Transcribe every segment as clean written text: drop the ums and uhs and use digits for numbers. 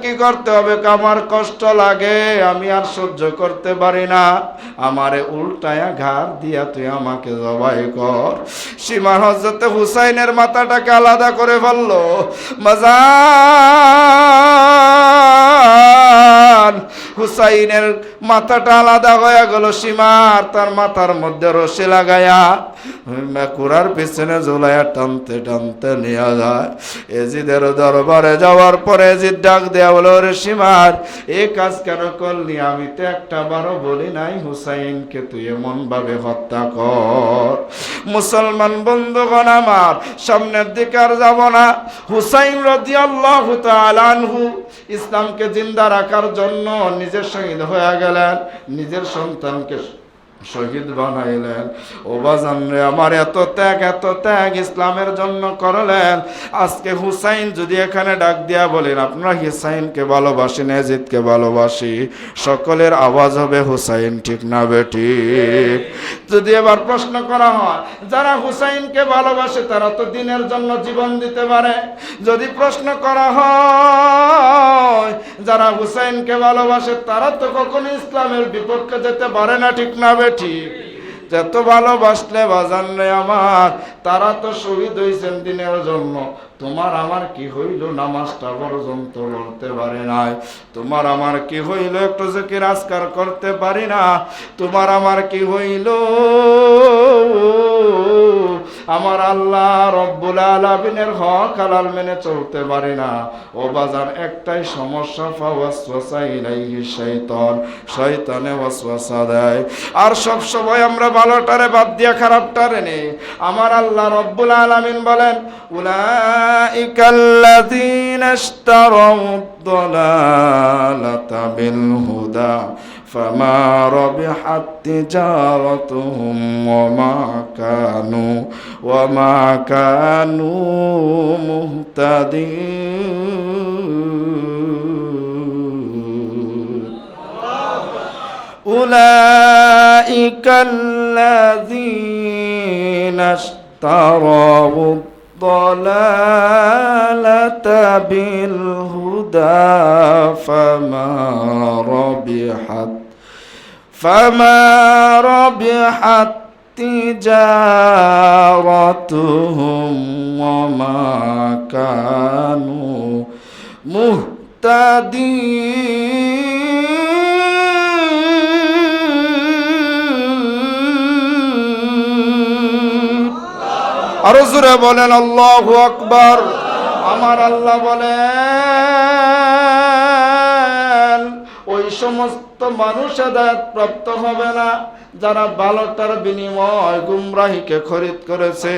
কি করতে হবে? আমার কষ্ট লাগে, আমি আর সহ্য করতে পারি না, আমারে উল্টায়া ঘাড় দিয়া তুই আমাকে জবাই কর। সীমা হযরত হুসাইনের মাথাটাকে আলাদা করে ফেললো। বাজান হুসাইনের মাথাটা আলাদা হয়ে গেল। সীমার তার মাথার মধ্যে রশি লাগায়া কুরার পিছনে ঝুলাইয়া টানতে টানতে নিয়ে যায়। এজিদের দরবারে যাওয়ার পরে এজিদ ডাক দেয়া বলো, রে সীমার এই কাজ কেন করলি? আমি তো একটা বারও বলি নাই হুসাইনকে তুই এমন ভাবে হত্যা কর। মুসলমান বন্ধুগণ আমার, সামনের দিকে আর যাব না। হুসাইন রাদিয়াল্লাহু তাআলা আনহু ইসলামকে জিন্দা রাখার জন্য নিজের শহীদ হয়ে গেলেন, নিজের সন্তানকে শহীদ বানাইলেন। ও বাজান রে আমার, এত ত্যাগ ইসলামের জন্য করলেন। আজকে হুসাইন যদি এখানে ডাক দিয়া বলেন আপনারা হুসাইনকে ভালোবাসেন, এজিদকে ভালোবাসি, সকলের আওয়াজ হবে হুসাইন, ঠিক না বেঠিক? যদি এবার প্রশ্ন করা হয় যারা হুসাইনকে ভালোবাসে তারা তো দ্বীনের জন্য জীবন দিতে পারে। যদি প্রশ্ন করা হয় যারা হুসাইনকে ভালোবাসে তারা তো কখনো ইসলামের বিপক্ষে যেতে পারে না, ঠিক না বেঠিক? যত ভালোবাসলে বাজান রে আমার, তারা তো শহীদ হয়েছেন দ্বীনের জন্য। তোমার আমার কি হইল? নামাজটা পর্যন্ত পড়তে পারি নাই। তোমার আমার কি হইল? একটু জিকির আজকার করতে পারি না। তোমার আমার কি হইল? আমার আল্লাহ রব্বুল আলামিনের হক হালাল মেনে চলতে পারি না। ও বাজার একটাই সমস্যা, ফাওয়াসওয়াসা ইলাইহি শাইতান, শয়তানে ওয়াসওয়াসা দেয়। আর সব সময় আমরা ভালোটারে বাদ দিয়া খারাপটারে নেই। আমার আল্লাহ রব্বুল আলামিন বলেন, উলাইকাল্লাযীনা ইশতারাউদ দালালাতা বিল হুদা ফামা রাবিহাত তিজারাতুহুম ওয়ামা কানু মুহতাদিন। উলাইকাল্লাযীনা ইশতারাউদ الضلالة بالهدى فما ربحت تجارتهم وما كانوا মুহতাদিন। আরো জোরে বলেন আল্লাহু আকবার। আমার আল্লাহ বলেন ওই সমস্ত মানুষ হেদায়েত প্রাপ্ত হবে না যারা ভালোটার বিনিময় গুমরাহিকে খরিদ করেছে।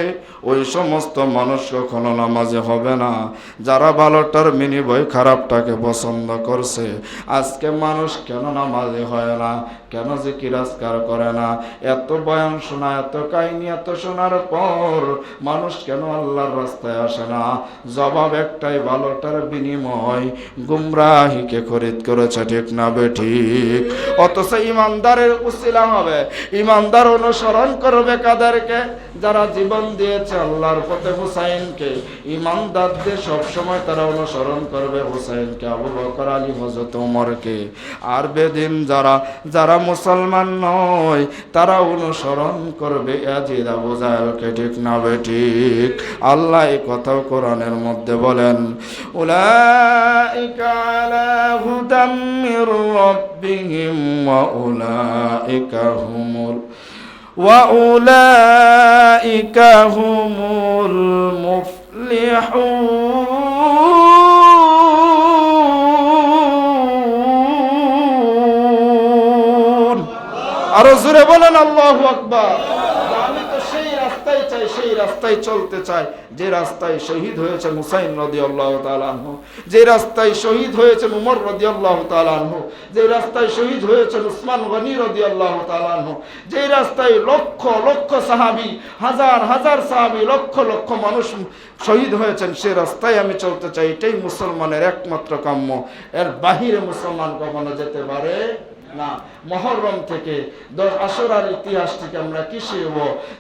ওই সমস্ত মানুষ কখনো নামাজে হবে না যারা ভালোটার বিনিময় খারাপটাকে পছন্দ করছে। আজকে মানুষ কেন নামাজে হয় না? কেন জিকির আজকার করে না? এত বয়ান শোনা, এত কাহিনী, এত শোনার পর মানুষ কেন আল্লাহর রাস্তায় আসে না? জবাব একটাই, ভালোটার বিনিময় গুমরাহিকে খরিদ করেছে, ঠিক না বেঠিক? অথচ ইমানদারের উসিলা হবে, ইমানদার অনুসরণ করবে কাদেরকে? যারা জীবন দিয়েছে আল্লাহর পথে, হুসাইনকে। ইমানদারদের সবসময় তারা অনুসরণ করবে হুসাইনকে, আবু বকর, আলী, হযরত ওমরকে। আর বেদিন যারা মুসলমান নয় তারা অনুসরণ করবে ইয়াজিদ, আবু জাহেলকে, ঠিক না বেঠিক? আল্লাহ এই কথাও কোরআনের মধ্যে বলেন, উলাইকা আলা হুদাম মির রাব্বিহিম ওয়া উলাইকা হুমুল মুফলিহুন। আরো জোরে বলেন আল্লাহু আকবার। আমি তো সেই রাস্তায় চাই, সেই রাস্তায় চলতে চাই যে রাস্তায় শহীদ হয়েছে হুসাইন রাদিয়াল্লাহু তাআলা আনহু, যে রাস্তায় শহীদ হয়েছে উমর রাদিয়াল্লাহু তাআলা আনহু, যে রাস্তায় শহীদ হয়েছে উসমান গনি রাদিয়াল্লাহু তাআলা আনহু, যে রাস্তায় লক্ষ লক্ষ সাহাবী, হাজার হাজার সাহাবী, লক্ষ লক্ষ মানুষ শহীদ হয়েছেন, সে রাস্তায় আমি চলতে চাই। এটাই মুসলমানের একমাত্র কাম্য। এর বাহিরে মুসলমান কখনো যেতে পারে না, মুহররম থেকে আশুরার ইতিহাস থেকে আমরা কি শিখব?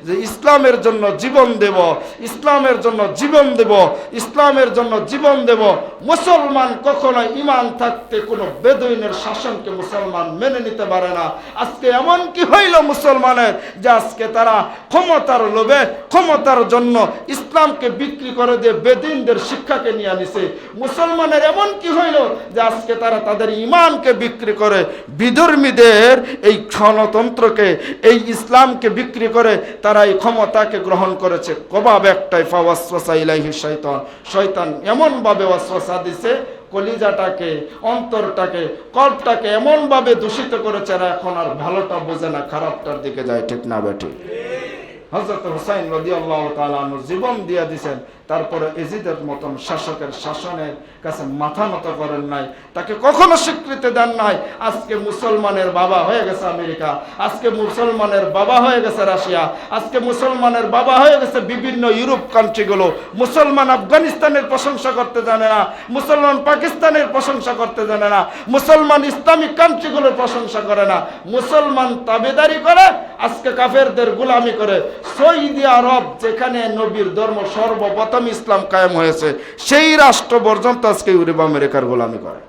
যে ইসলামের জন্য জীবন দেব, ইসলামের জন্য জীবন দেব, ইসলামের জন্য জীবন দেব। মুসলমান কখনো ঈমান থাকতে কোনো বেদুইনের শাসনকে মুসলমান মেনে নিতে পারে না। আজকে এমন কি হইল মুসলমানের, যে আজকে তারা ক্ষমতার লোভে, ক্ষমতার জন্য ইসলামকে বিক্রি করে দিয়ে বেদুইনদের শিক্ষাকে নিয়ে আনিছে। মুসলমানের এমন কি হইল, যে আজকে তারা তাদের ঈমানকে বিক্রি করে বিধর্মীদের এই গণতন্ত্রকে, এই ইসলামকে বিক্রি করে তারা এই ক্ষমতাকে গ্রহণ করেছে। কবাব একটাই, ফাওয়াসওয়াসা ইলাইহি শাইতান, শয়তান এমন ভাবে ওয়াসওয়াসা দিছে, কলিজাটাকে, অন্তরটাকে, কল্পটাকে এমন ভাবে দূষিত করেছে, এখন আর ভালোটা বোঝে না, খারাপটার দিকে যায়। ঠিক না বেটি? হযরত হুসাইন রাদিয়াল্লাহু তাআলা আনহু জীবন দিয়ে দিয়েছেন, তারপরে এজিদের মতন শাসকের শাসনের কাছে মাথা নত করেন নাই, তাকে কখনো স্বীকৃতি দেন নাই। আজকে মুসলমানের বাবা হয়ে গেছে আমেরিকা, আজকে মুসলমানের বাবা হয়ে গেছে রাশিয়া, আজকে মুসলমানের বাবা হয়ে গেছে বিভিন্ন ইউরোপ কান্ট্রিগুলো। মুসলমান আফগানিস্তানের প্রশংসা করতে জানে না, মুসলমান পাকিস্তানের প্রশংসা করতে জানে না, মুসলমান ইসলামিক কান্ট্রিগুলোর প্রশংসা করে না। মুসলমান তাবেদারি করে, আজকে কাফেরদের গোলামি করে। সৌদি আরব, যেখানে নবীর ধর্ম সর্বপ্রথম ইসলাম কায়েম হয়েছে, সেই রাষ্ট্র পর্যন্ত আজকে ইউরোপ আমেরিকার গোলামি করে।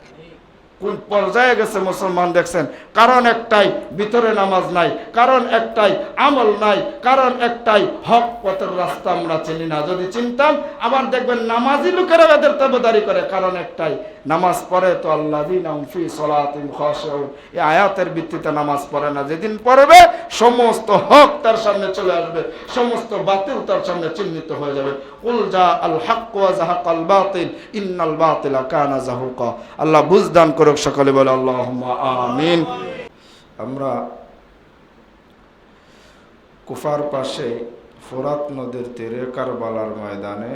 কোন পর্যায়ে গেছে মুসলমান দেখছেন? কারণ একটাই, ভিতরে নামাজ নাই, কারণ একটাই, আমল নাই, কারণ একটাই, হক পথের রাস্তা আমরা চিনি না। যদি চিনতাম, আবার দেখবেন নামাজি লোকেরা এদের তাবেদারি করে, কারণ একটাই, নামাজ পড়ে তো আল্লাযীনা হুম ফি সালাতিহিম খাশিউন। এই আয়াতের ভিত্তিতে নামাজ পড়ে না। যেদিন পড়বে, সমস্ত হক তার সামনে চলে আসবে, সমস্ত বাতিল তার সামনে চিহ্নিত হয়ে যাবে। কুল জা আল হক ওয়া যাহাকাল বাতিল ইন্নাল বাতিলা কানা যাহুকা। আল্লাহ বুঝদান করুক। সকলে বলে আল্লাহুম্মা আমিন। আমরা কুফার পাশে ফোরাত নদীর তীরে কারবালার ময়দানে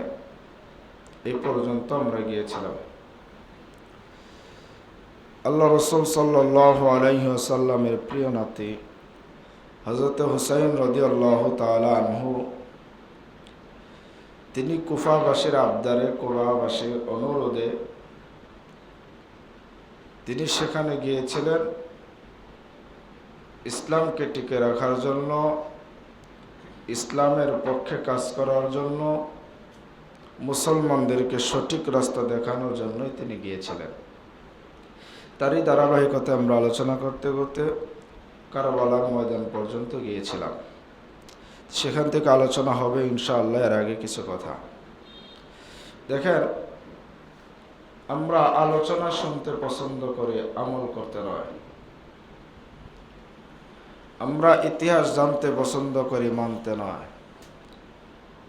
এই পর্যন্ত আমরা গিয়েছিলাম। আল্লাহ রাসূল সাল্লাল্লাহু আলাইহি ওয়াসাল্লামের প্রিয় নাতি হযরত হুসাইন রাদিয়াল্লাহু তাআলা আনহু, তিনি কুফাবাসীর আবদারে, কুফাবাসীর অনুরোধে তিনি সেখানে গিয়েছিলেন ইসলামকে টিকে রাখার জন্য, ইসলামের পক্ষে কাজ করার জন্য, মুসলমানদেরকে সঠিক রাস্তা দেখানোর জন্যই তিনি গিয়েছিলেন। তারই ধারাবাহিকতায় আমরা আলোচনা করতে করতে কারবালার ময়দান পর্যন্ত গিয়েছিলাম। সেখান থেকে আলোচনা হবে ইনশাআল্লাহ। এর আগে কিছু কথা দেখেন, আমরা আলোচনা শুনতে পছন্দ করি, আমল করতে নয়। আমরা ইতিহাস জানতে পছন্দ করি, মানতে নয়।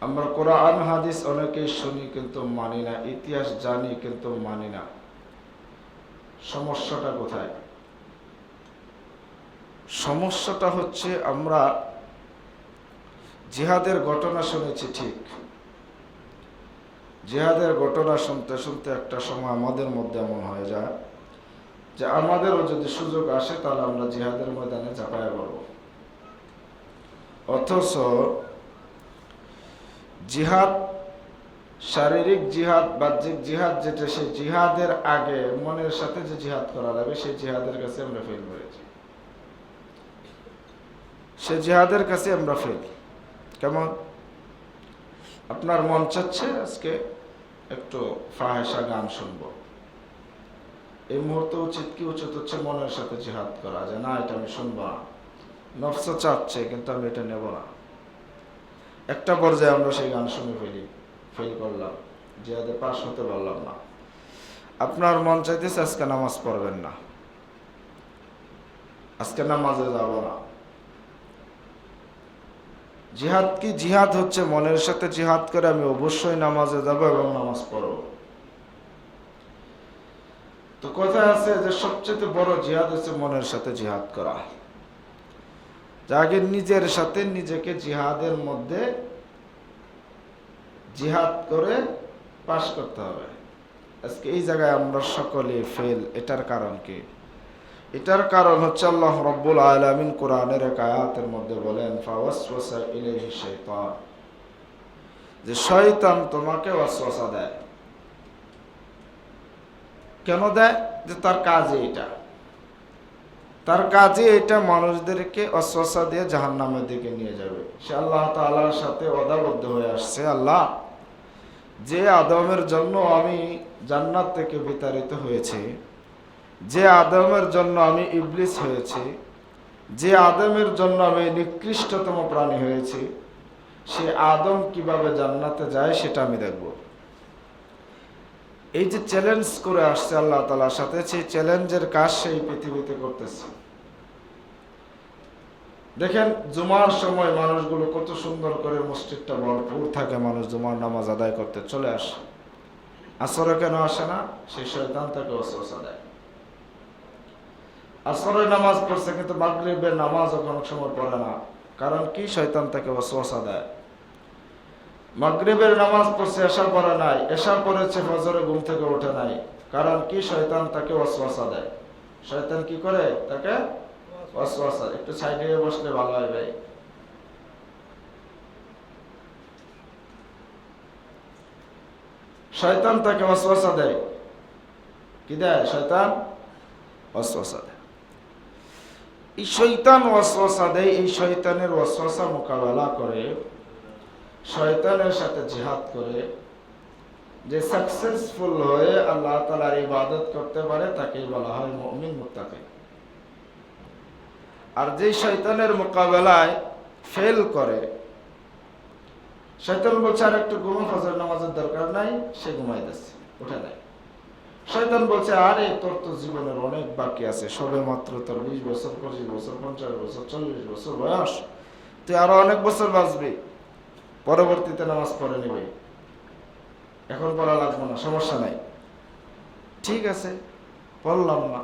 আমরা কোরআন হাদিস অনেকেই শুনি কিন্তু মানি না, ইতিহাস জানি কিন্তু মানি না। সমস্যাটা কোথায়? সমস্যাটা হচ্ছে, আমরা জিহাদের ঘটনা শুনেছি ঠিক, জিহাদের ঘটনা শুনতে শুনতে একটা সময় আমাদের মধ্যে এমন হয়ে যায় যে আমাদেরও যদি সুযোগ আসে তাহলে আমরা জিহাদের ময়দানে ঝাঁপায় পড়ব। অথচ জিহাদ, শারীরিক জিহাদ, বাহ্যিক জিহাদ যেটা, সেই জিহাদের আগে মনের সাথে যে জিহাদ করা লাগে, সেই জিহাদের কাছে আমরা ফেল করেছি। সে জিহাদের কাছে আমরা ফেল। কেমন? আপনার মন চাচ্ছে আজকে একটু ফাহেসা গান শুনবো, এই মুহূর্তে উচিত কি? উচিত হচ্ছে মনের সাথে জিহাদ করা, যে না, এটা আমি শুনবো না। নফস চাচ্ছে কিন্তু আমি এটা নেব না। একটা পর্যায়ে আমরা সেই গান শুনে ফেল করলাম, জিহাদে পাশ হতে পারলাম না। আপনার মন চাইতেছে আজকে নামাজ পড়বেন না, আজকে নামাজে যাব না। জিহাদ কি? জিহাদ হচ্ছে মনের সাথে জিহাদ করে আমি অবশ্যই নামাজে যাব এবং নামাজ পড়ব। তো কথা আছে যে সবচেয়ে বড় জিহাদ হচ্ছে মনের সাথে জিহাদ করা। যাকে নিজের সাথে নিজেকে জিহাদের মধ্যে জিহাদ করে পাশ করতে হবে। আজকে এই জায়গায় আমরা সকলে ফেল। এটার কারণ কি? এটার কারণ হচ্ছে আল্লাহ রাব্বুল আলামিন কোরআনের এক আয়াতের মধ্যে বলেন, ফাওয়াসওয়াসা ইলাইহি শাইতান, যে শয়তান তোমাকে ওয়াসওয়াসা দেয়। কেন দেয়? যে তার কাজ এটা, তার কাজে এটা মানুষদেরকে ওয়াসওয়াসা দিয়ে জাহান্নামের দিকে নিয়ে যাবে। সে আল্লাহ তাআলার সাথে ওয়াদাবদ্ধ হয়ে আসছে, আল্লাহ যে আদমের জন্য আমি জান্নাত থেকে বিতাড়িত হয়েছি, যে আদমের জন্য আমি ইবলিস হয়েছি, যে আদমের জন্য আমি নিকৃষ্টতম প্রাণী হয়েছি, সে আদম কিভাবে জান্নাতে যায় সেটা আমি দেখব। এই যে চ্যালেঞ্জ করে আসছে আল্লাহ তাআলার সাথে, সেই চ্যালেঞ্জের কাজ সেই পৃথিবীতে করতেছে। দেখেন জুমার সময় মানুষগুলো কত সুন্দর করে মসজিদটা ভরপুর থাকে, মানুষ জুমার নামাজ আদায় করতে চলে আসে। আসরে কেন আসে না? সেই শয়তান তাকে ওয়াসওয়াসা দেয়। আসরের নামাজ পড়ছে কিন্তু মাগরিবের নামাজ অনেক সময় পড়ে না, কারণ কি? শয়তান তাকে ওয়াসওয়াসা দেয়। মাগরিবের নামাজ পড়ছে, এশা পড়ে নাই, এশা পড়েছে, ফজরে ঘুম থেকে ওঠে নাই, কারণ কি? শয়তান তাকে ওয়াসওয়াসা দেয়। শয়তান কি করে? তাকে ওয়াসওয়াসা। একটু সাইডে বসলে ভালো হয় ভাই। শয়তান তাকে ওয়াসওয়াসা দেয়। কি দেয়? শয়তান ওয়াসওয়াসা দেয়। এই শয়তান ওয়াসওয়াসা দেয়, এই শয়তানের ওয়াসওয়াসা মোকাবেলা করে, শয়তানের সাথে জিহাদ করে যে সাকসেসফুল হয়ে আল্লাহ তাআলার ইবাদত করতে পারে তাকেই বলা হয় মুমিন মুত্তাকি। আর যে শয়তানের মোকাবেলায় ফেল করে, শয়তান বলছে আর একটু ঘুমো, ফজর নামাজের দরকার নাই, সে ঘুমাইতেছে, উঠে নাই। শয়তান বলছে আরে তোর তো জীবনের অনেক বাকি আছে, সবে মাত্র তোর 20 বছর, 25 বছর, 50 বছর, 40 বছর বয়স, তুই আরো অনেক বছর বাঁচবি, পরবর্তীতে নামাজ পড়ে নিবে, এখন পড়া লাগবে না, সমস্যা নাই। ঠিক আছে, পড়লাম না,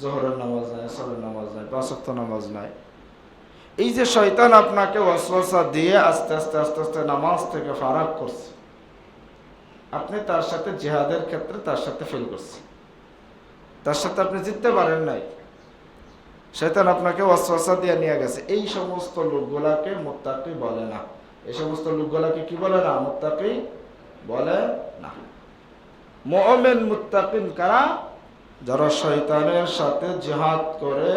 জোহরের নামাজ নাই, আসরের নামাজ নাই, 5 ওয়াক্ত নামাজ নাই। এই যে শয়তান আপনাকে ওয়াসওয়াসা দিয়ে আস্তে আস্তে আস্তে আস্তে নামাজ থেকে ফারাক করছে, আপনি তার সাথে জিহাদের ক্ষেত্রে তার সাথে ফেল করছেন, তার সাথে আপনি জিততে পারেন নাই। শয়তান আপনাকে ওয়াসওয়াসা দিয়ে নিয়ে গেছে। এই সমস্ত লোকগুলাকে মুত্তাকি বলে না। এই সমস্ত লোকগুলাকে কি বলে না? মুত্তাকি বলে না। মুমিন মুত্তাকিন কারা? যারা শয়তানের সাথে জিহাদ করে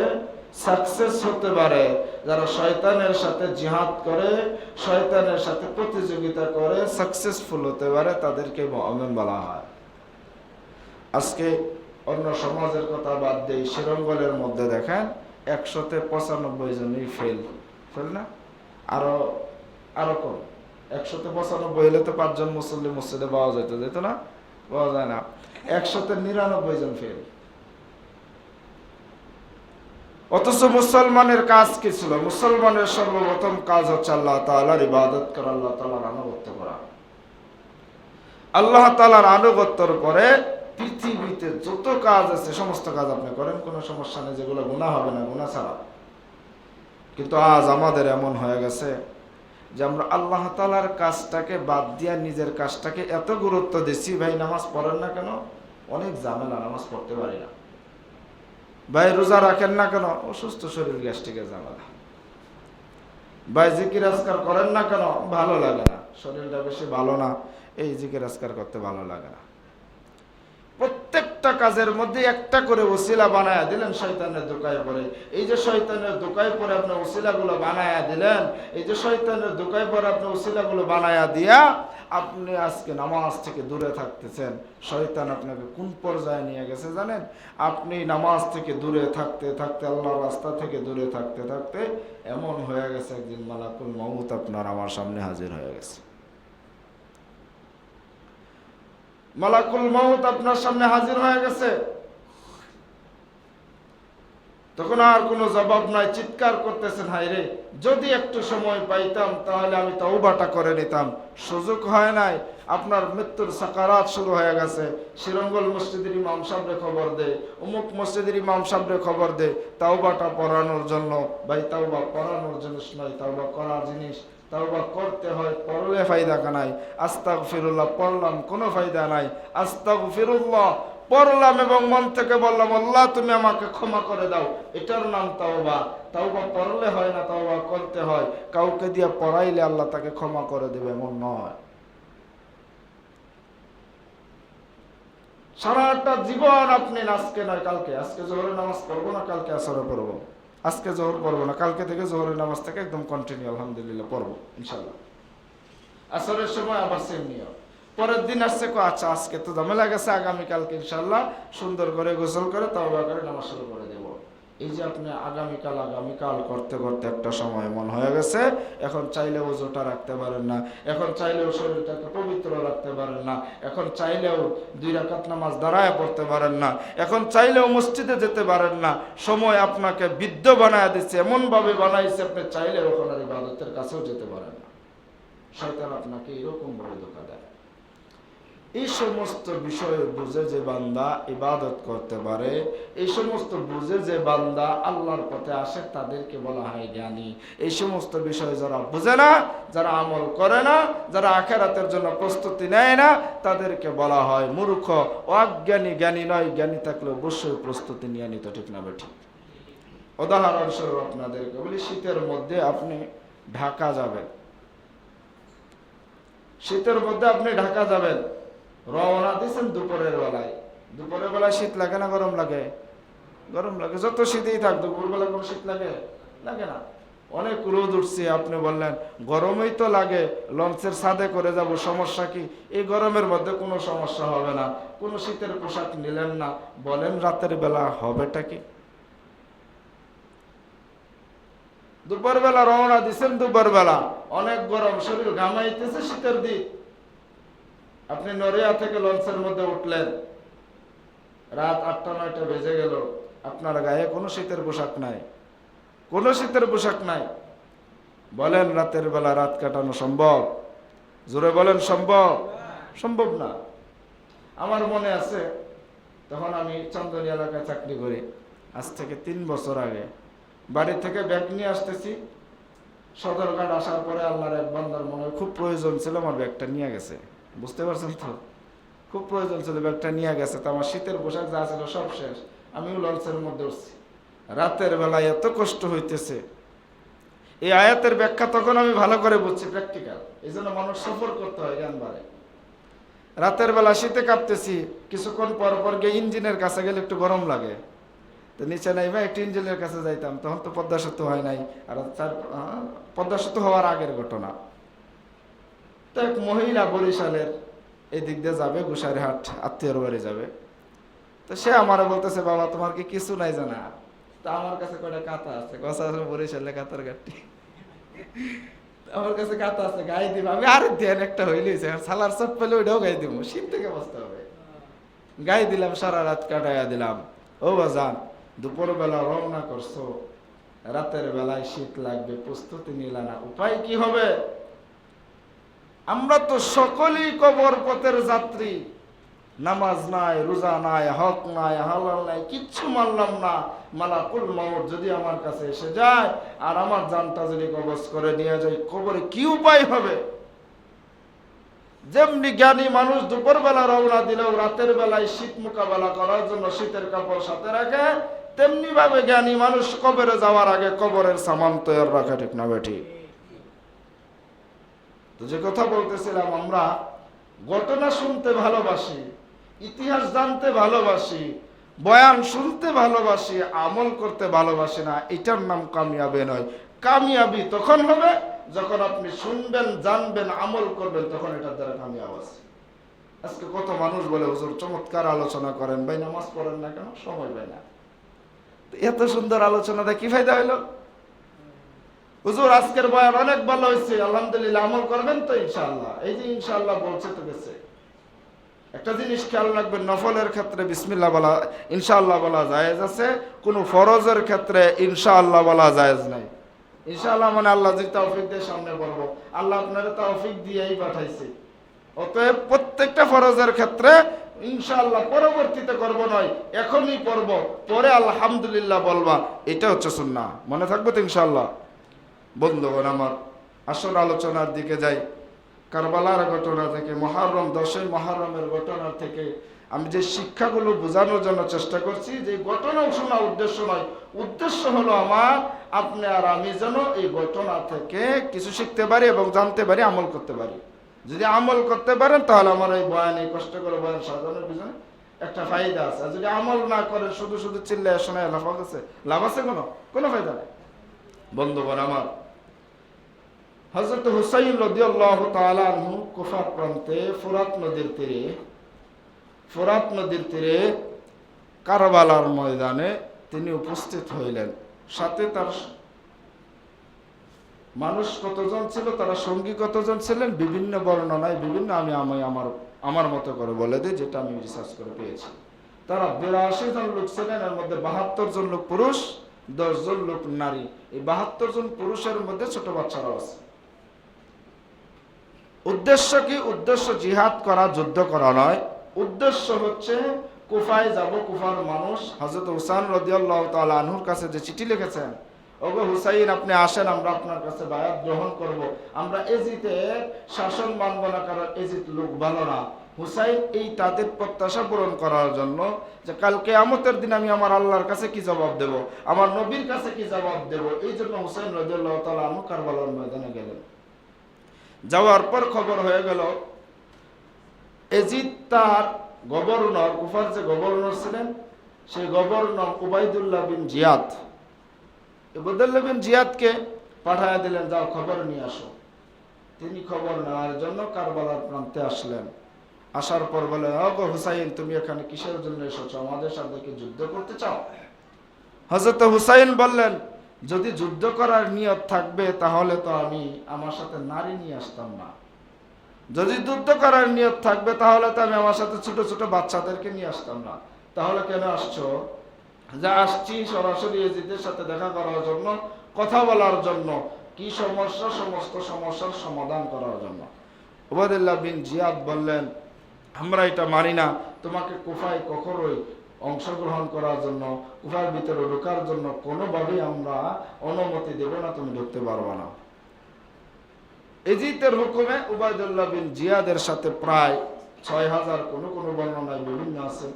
সাকসেস হতে পারে, যারা শয়তানের সাথে জিহাদ করে, শয়তানের সাথে প্রতিযোগিতা করে সাকসেসফুল হতে পারে, তাদেরকে মুমিন বলা হয়। আজকে অন্য সমাজের কথা বাদ দিয়ে শ্রীরঙ্গলের মধ্যে দেখেন 195 জনই ফেল না, আরো কম। 195 হলে তো 5 জন মুসল্লি মসজিদে পাওয়া যেত না, পাওয়া যায় না। 199 জন ফেল। অথচ মুসলমানের কাজ কি ছিল? মুসলমানের সর্বপ্রথম কাজ হচ্ছে আল্লাহ তাআলার ইবাদত করা, আল্লাহ তাআলার আনুগত্য করা। আল্লাহ তাআলার আনুগত্যের পরে পৃথিবীতে যত কাজ আছে সমস্ত কাজ আপনি করেন, কোনো সমস্যা নেই, যেগুলো গুনাহ হবে না, গুনাহ ছাড়া। কিন্তু আজ আমাদের এমন হয়ে গেছে যে আমরা আল্লাহ তাআলার কাজটাকে বাদ দিয়ে নিজের কাজটাকে এত গুরুত্ব দিচ্ছি। ভাই নামাজ পড়েন না কেন? অনেক ঝামেলা, নামাজ পড়তে পারি না। ভাই রোজা রাখেন না কেন? অসুস্থ শরীর, গ্যাস্ট্রিকের ঝামেলা। ভাই জিকির আজকার করেন না কেন? ভালো লাগে না, শরীরটা বেশি ভালো না, এই জিকির আজকার করতে ভালো লাগে না। প্রত্যেকটা কাজের মধ্যে একটা করে ওসিলা বানায়া দিলেন শয়তানের ধোঁকায় পড়ে। এই যে শয়তানের ধোঁকায় পড়ে আপনি ওসিলাগুলো বানায়া দিলেন, এই যে শয়তানের ধোঁকায় পড়ে আপনি ওসিলাগুলো বানায়া দিয়া আপনি আজকে নামাজ থেকে দূরে থাকতেছেন। শয়তান আপনাকে কোন পর্যায়ে নিয়ে গেছে জানেন? আপনি নামাজ থেকে দূরে থাকতে থাকতে, আল্লাহর রাস্তা থেকে দূরে থাকতে থাকতে এমন হয়ে গেছে একদিন মালাকুল মউত আপনার আমার সামনে হাজির হয়ে গেছে। মালাকুল মউত আপনার সামনে হাজির হয়ে গেছে, তখন আর কোনো জবাব নাই, চিৎকার করতেছেন, হায়রে যদি একটু সময় পাইতাম তাহলে আমি তওবাটা করে নিতাম, সুযোগ হয় নাই। আপনার মৃত্যুর সাকারাত শুরু হয়ে গেছে। শ্রীরঙ্গল মসজিদের ইমাম সাহেবরে খবর দে, অমুক মসজিদের ইমাম সাহেবরে খবর দে, তওবাটা পড়ানোর জন্য। ভাই তাওবা পড়ানোর জিনিস নয়, তাওবা করার জিনিস। তাওবা করতে হয়, পড়লে ফায়দা নাই। আস্তাগফিরুল্লাহ পড়লাম, কোনো ফায়দা নাই। আস্তাগফিরুল্লাহ পড়লাম এবং মন থেকে বললাম, আল্লাহ তুমি আমাকে ক্ষমা করে দাও, এটার নাম তাওবা। তাওবা পড়লে হয় না, তাওবা করতে হয়। কাউকে দিয়ে পড়াইলে আল্লাহ তাকে ক্ষমা করে দেবে এমন নয়। সারাটা জীবন আপনি আজকে নয় কালকে, আজকে জোহরের নামাজ পড়বো না, কালকে আসরে পড়বো, আজকে জোহর পড়বো না, কালকে থেকে জোহরের নামাজ থেকে একদম কন্টিনিউ আলহামদুলিল্লাহ পড়বো ইনশাল্লাহ। আসরের সময় আবার সেম নিয়ম। পরের দিন আসছে আচ্ছা আজকে তো ঝামেলা গেছে, আগামীকালকে ইনশাল্লাহ সুন্দর করে গোসল করে তাওবা করে নামাজ শুরু করে দেব। এই যে আপনি আগামীকাল করতে করতে একটা সময় মন হয়ে গেছে, এখন চাইলেও ওজোটা রাখতে পারেন না, এখন চাইলেও শরীরটাকে পবিত্র রাখতে পারেন না, এখন চাইলেও 2 রাকাত নামাজ দাঁড়ায় পড়তে পারেন না, এখন চাইলেও মসজিদে যেতে পারেন না। সময় আপনাকে বৃদ্ধ বানায় দিচ্ছে, এমন ভাবে বানাইছে আপনি চাইলেও এখন আর ইবাদতের কাছেও যেতে পারেন না। শয়তান আপনাকে এরকম ভাবে ধোঁকা দেয়। এই সমস্ত বিষয় বুঝে যে বান্দা ইবাদত করতে পারে, এই সমস্ত বুঝে যে বান্দা আল্লাহর পথে আসে, তাদেরকে বলা হয় জ্ঞানী। এই সমস্ত বিষয় যারা বুঝে না, যারা আমল করে না, যারা আখিরাতের জন্য প্রস্তুতি নেয় না, তাদেরকে বলা হয় মূর্খ, অজ্ঞানী। জ্ঞানী নয়, জ্ঞানী থাকলে অবশ্যই প্রস্তুতি নিয়ে নিত, ঠিক না বেঠিক? উদাহরণস্বরূপ আপনাদেরকে বলি, শীতের মধ্যে আপনি ঢাকা যাবেন, শীতের মধ্যে আপনি ঢাকা যাবেন, রওনা দিয়েছেন দুপুরের বেলায় শীত লাগে না গরম লাগে? গরম লাগে। যত শীতেই থাক, দুপুর বেলা কোনো শীত লাগে? লাগে না। অনেক রোদ উঠছে, আপনি বললেন গরমই তো লাগে, লঞ্চের ছাদে করে যাব, সমস্যা কি? এই গরমের মধ্যে কোনো সমস্যা হবে না, কোনো শীতের পোশাক নিলেন না, বলেন রাতের বেলা হবেটা কি? দুপুরবেলা রওনা দিচ্ছেন, দুপুরবেলা অনেক গরম, শরীর ঘামাইতেছে, শীতের দিক, আপনি নড়িয়া থেকে লঞ্চের মধ্যে উঠলেন, রাত 8টা-9টা বেজে গেল, আপনার গায়ে কোনো শীতের পোশাক নাই, কোনো শীতের পোশাক নাই। বলেন রাতের বেলা রাত কাটানো সম্ভব? জোরে বলেন সম্ভব? সম্ভব না। আমার মনে আছে, তখন আমি চন্দনী এলাকায় চাকরি করি, আজ থেকে 3 বছর আগে বাড়ি থেকে ব্যাগ নিয়ে আসতেছি, সদরঘাট আসার পরে আল্লাহর এক বান্দার মনে খুব প্রয়োজন ছিল, আমার ব্যাগটা নিয়ে গেছে। বুঝতে পারছেন তো? খুব প্রয়োজন ছিল, ব্যাগটা নিয়ে গেছে। তো আমার শীতের পোশাক যা ছিল সব শেষ, আমিও লঞ্চের মধ্যে উঠছি। রাতের বেলায় এত কষ্ট হইতেছে। এই আয়াতের ব্যাখ্যা তখন আমি ভালো করে বুঝছি, প্র্যাকটিক্যাল। এই জন্য মানুষ সফর করতে হয়, জ্ঞান বাড়ে। রাতের বেলা শীতে কাঁপতেছি, কিছুক্ষণ পর পর গিয়ে ইঞ্জিনের কাছে গেলে একটু গরম লাগে, তো নিচে নাইবা একটু ইঞ্জিনের কাছে যাইতাম। তখন তো পদ্মা সেতু হয় নাই, আর পদ্মা সেতু হওয়ার আগের ঘটনা। তো এক মহিলা বরিশালের এই দিক দিয়ে যাবে, গুসাইরহাট আত্মীয়র বাড়ি যাবে। তো সে আমারে বলতেছে, বাবা তোমার কি কিছু নাই জানা? তা আমার কাছে কয়টা কাঁথা আছে, কথা আছে বরিশালে কাতার গাঠি, আমার কাছে কাঁথা আছে, গায়ে দিব। আমি আরে দেন একটা হইলেই সালার চট পেলে ওইটাও গায়ে দিব, শীত থেকে বসতে হবে। গায়ে দিলাম, সারা রাত কাটাইয়া দিলাম। ও বাজান, দুপুরবেলা রওনা করছো, রাতের বেলায় শীত লাগবে, প্রস্তুতি নিলা না, উপায় কি হবে? আমরা তো সকলেই কবর পথের যাত্রী। নামাজ নাই, রোজা নাই, হক নাই, হালাল নাই, কিচ্ছু মানলাম না। মালাকুল মউত যদি আমার কাছে এসে যায় আর আমার জানটা যদি কবজ করে নিয়ে যায়, কবরে কি উপায় হবে? যেমনি জ্ঞানী মানুষ দুপুরবেলা রওনা দিলেও রাতের বেলায় শীত মোকাবেলা করার জন্য শীতের কাপড় সাথে রাখে, তেমনি ভাবে জ্ঞানী মানুষ কবরে যাওয়ার আগে কবরের সামান তৈরি রাখে, ঠিক না বেঠিক? তো যে কথা বলতেছিলাম, আমরা ঘটনা শুনতে ভালোবাসি, ইতিহাস জানতে ভালোবাসি, বয়ান শুনতে ভালোবাসি, আমল করতে ভালোবাসি না। এটার নাম কামিয়াবি নয়। কামিয়াবি তখন হবে যখন আপনি শুনবেন, জানবেন, আমল করবেন, তখন এটার দ্বারা কামিয়াব আছে। আজকে কত মানুষ বলে, হুজুর চমৎকার আলোচনা করেন, ভাই নামাজ পড়েন না কেন? সময় পাই না। এত সুন্দর আলোচনাটা কি ফায়দা হইল? হুজুর আজকের বয়ান অনেক ভালো হয়েছে, আলহামদুলিল্লাহ, আমল করবেন তো ইনশাআল্লাহ? এই যে ইনশাআল্লাহ বলছে তো গেছে। একটা জিনিস খেয়াল রাখবেন, নফলের ক্ষেত্রে বিসমিল্লাহ বলা, ইনশাআল্লাহ বলা জায়েজ আছে, কোনো ফরজের ক্ষেত্রে ইনশাআল্লাহ বলা জায়েজ নাই। ইনশাআল্লাহ মানে আল্লাহ যদি তৌফিক দিয়ে সামনে পড়বো, আল্লাহ আপনারা তৌফিক দিয়েই পাঠাইছে। অতএব প্রত্যেকটা ফরজের ক্ষেত্রে ইনশাআল্লাহ পরবর্তীতে করব নয়, এখনই পড়ব, পরে আলহামদুলিল্লাহ বলবা, এটা হচ্ছে সুন্নাহ। মনে থাকবে তো ইনশাআল্লাহ? বন্ধুগণ আমার, আসল আলোচনার দিকে যাই। কারবালার ঘটনা থেকে, মুহররম 10ই মুহররমের ঘটনা থেকে আমি যে শিক্ষাগুলো বোঝানোর জন্য চেষ্টা করছি, যে ঘটনা শোনা উদ্দেশ্য নয়, উদ্দেশ্য হলো আমার, আপনি আর আমি যেন এই ঘটনা থেকে কিছু শিখতে পারি এবং জানতে পারি, আমল করতে পারি। যদি আমল করতে পারেন তাহলে আমার এই বয়ান, এই কষ্ট করে বয়ান সাজানোর পিছনে একটা ফায়দা আছে। আর যদি আমল না করে শুধু শুধু চিল্লায় শোনায় লাভ আছে কোনো ফায়দা নেই। বন্ধুগণ আমার, হযরত হুসাইন রাদিয়াল্লাহু তাআলা আনহু কুফা প্রান্তে ফোরাত নদীর তীরে কারবালার ময়দানে তিনি উপস্থিত হইলেন। সাথে তার মানুষ কতজন ছিল, তারা সঙ্গী কতজন ছিলেন, বিভিন্ন বর্ণনায় বিভিন্ন, আমি আমার মতো করে বলে দিই, যেটা আমি রিসার্চ করে পেয়েছি। তারা 82 জন লোক ছিলেন। এর মধ্যে 72 জন লোক পুরুষ, 10 জন লোক নারী। এই 72 জন পুরুষের মধ্যে ছোট বাচ্চারাও আছে। উদ্দেশ্য কি? উদ্দেশ্য জিহাদ করা, যুদ্ধ করা নয়। উদ্দেশ্য হচ্ছে কুফায় যাব। কুফার মানুষ হযরত হুসাইন রাদিয়াল্লাহু তাআলা আনহুর কাছে যে চিঠি লিখেছেন, ওগো হুসাইন, আপনি আসেন, আমরা আপনার কাছে বায়াত গ্রহণ করব। আমরা এজিদের শাসন মানব না, কারণ এজিদ লোক ভালো না। হুসাইন এই তাদের প্রত্যাশা পূরণ করার জন্য যে কাল কিয়ামতের দিন আমি আমার আল্লাহর কাছে কি জবাব দেব, আমার নবীর কাছে কি জবাব দেব, এই জন্য হুসাইন রাদিয়াল্লাহু তাআলা আনহু কারবালার ময়দানে গেলেন। যাওয়ার পর খবর হয়ে গেল এজিদ তার গভর্নর, কুফার যে গভর্নর ছিলেন, সেই governor Ubaidullah bin Ziyad, Ubaidullah bin জিয়াদকে পাঠায় দিলেন, যাও খবর নিয়ে আসো। তিনি খবর নেওয়ার জন্য কারবালার প্রান্তে আসলেন। আসার পর বলে, ওগো হুসাইন, তুমি এখানে কিসের জন্য এসেছো? আমাদের সাথে কি যুদ্ধ করতে চাও? হযরত হুসাইন বললেন, যদি যুদ্ধ করার নিয়ত থাকবে তাহলে তো আমি আমার সাথে নারী নিয়ে আসতাম না। যদি যুদ্ধ করার নিয়ত থাকবে তাহলে তো আমি আমার সাথে ছোট ছোট বাচ্চাদেরকে নিয়ে আসতাম না। তাহলে কেন আসছো? যা আসছি সরাসরি এজিদের সাথে দেখা করার জন্য, কথা বলার জন্য, কি সমস্যা, সমস্ত সমস্যার সমাধান করার জন্য। উবাইদুল্লাহ বিন জিয়াদ বললেন, আমরা এটা মানি না, তোমাকে কুফায় কখনোই অংশগ্রহণ করার জন্য, কুফার ভিতরে ঢোকার জন্য কোনোভাবেই আমরা অনুমতি দেব না, তুমি ঢুকতে পারবে না। এজিদের হুকুমে উবাইদুল্লাহ বিন জিয়াদের সাথে প্রায় 6000, কোনো বর্ণনায় বিভিন্ন আছে,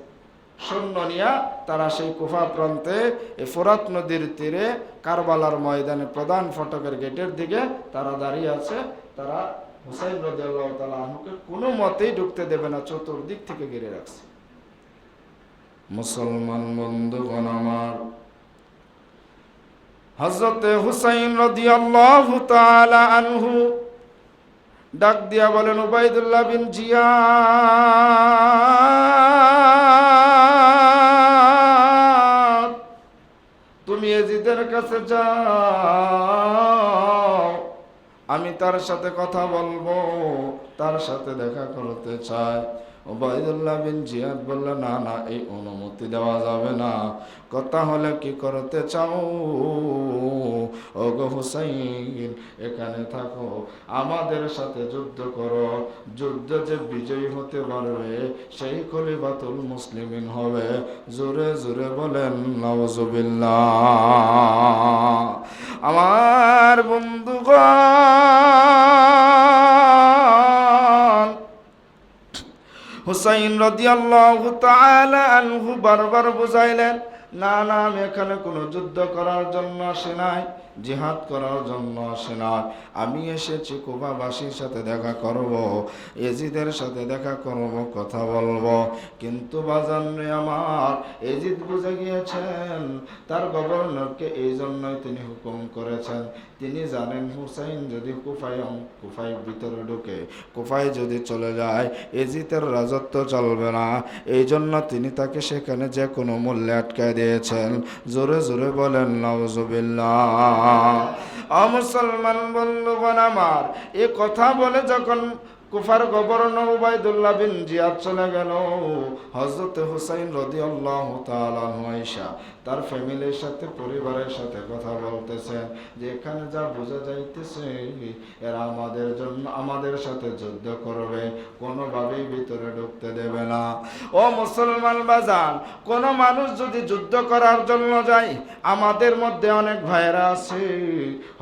সৈন্য নিয়া তারা সেই কুফা প্রান্তে এই ফোরাত নদীর তীরে কারবালার ময়দানে প্রধান ফটকের গেটের দিকে তারা দাঁড়িয়ে আছে। তারা হুসাইন রাদিয়াল্লাহু তাআলা আনহুকে কোনো মতেই ঢুকতে দেবে না, চতুর্দিক থেকে ঘিরে রাখছে। মুসলমান বন্ধুগণ আমার, হযরতে হুসাইন রাদিয়াল্লাহু তাআলা আনহু ডাক দিয়া বলেন, উবাইদুল্লাহ বিন জিয়াদ, তুমি এজিদের কাছে যাও, আমি তার সাথে কথা বলবো, তার সাথে দেখা করতে চাই। উবাইদুল্লাহ বিন জিয়াদ বলল, না না, এই অনুমতি দেওয়া যাবে না। কথা হলে কি করতে চাও? ওগো হুসাইন, এখানে থাকো, আমাদের সাথে যুদ্ধ করো। যুদ্ধ যে বিজয়ী হতে পারবে সেই খলিফাতুল মুসলিমিন হবে। জোরে জোরে বলেন নাউজুবিল্লাহ। আমার বন্ধুগণ, হুসাইন রাদিয়াল্লাহু তাআলা আনহু বারবার বুঝাইলেন, না না, আমি এখানে কোনো যুদ্ধ করার জন্য আসি নাই, জিহাদ করার জন্য আসি নাই। আমি এসেছি কুফাবাসীর সাথে দেখা করব, এজিদের সাথে দেখা করব, কথা বলবো। কিন্তু বাজান রে আমার, এজিদ বুঝে গিয়েছেন তার গভর্নরকে, এই জন্যই তিনি হুকুম করেছেন। তিনি জানেন হুসাইন যদি কুফায় ভিতরে ঢুকে, কুফায় যদি চলে যায়, এজিদের রাজত্ব চলবে না। এই জন্য তিনি তাকে সেখানে যে কোনো মূল্যে আটকায় দিয়েছেন। জোরে জোরে বলেন নাউজুবিল্লাহ। মুসলমান বন্ধুগণ আমার, এ কথা বলে যখন কুফার গভর্নর উবাইদুল্লাহ বিন জিয়াদ চলে গেল, হযরত হুসাইন রাদিয়াল্লাহু তাআলা আনহু আয়েশা তার ফ্যামিলির সাথে, পরিবারের সাথে কথা বলতেছেন যে এখানে যা বোঝা যাইতেছে এরা আমাদের সাথে যুদ্ধ করবে, কোনোভাবেই ভিতরে ঢুকতে দেবে না। ও মুসলমান বাজান, কোন মানুষ যদি যুদ্ধ করার জন্য যায়, আমাদের মধ্যে অনেক ভাইরা আছে,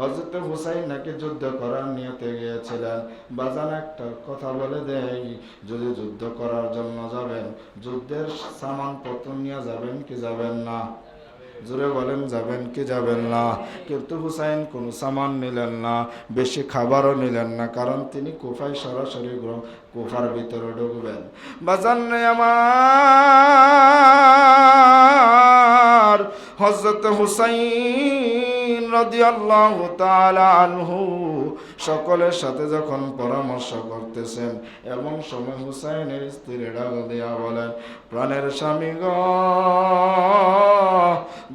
হযরত হুসাইন নাকি যুদ্ধ করার নিয়তে গিয়েছিলেন। বাজান, একটা কথা বলে দেই, যদি যুদ্ধ করার জন্য যাবেন, যুদ্ধের সামানপত্র নিয়ে যাবেন কি যাবেন না? জোরে বলেন যাবেন কি যাবেন না? কিন্তু হুসাইন কোনো সামান নিলেন না, বেশি খাবারও নিলেন না, কারণ তিনি কুফায় সরাসরি কুফার ভিতরে ঢুকবেন। বাজান রে আমার, হযরত হুসাইন রাদিয়াল্লাহু তাআলা আনহু সকলের সাথে যখন পরামর্শ করতেছেন, এমন সময় হুসাইনের স্ত্রী ডাক দিয়া বলেন, প্রাণের স্বামী গো,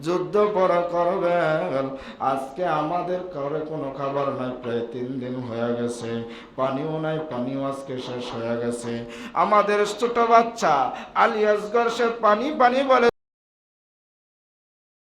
যুদ্ধ পরা করবেন, আজকে আমাদের কারো কোনো খাবার নাই, প্রায় 3 দিন হয়ে গেছে, পানিও নাই, পানিও আজকে শেষ হয়ে গেছে। আমাদের ছোট বাচ্চা আলী আসগর সে পানি পানি বলে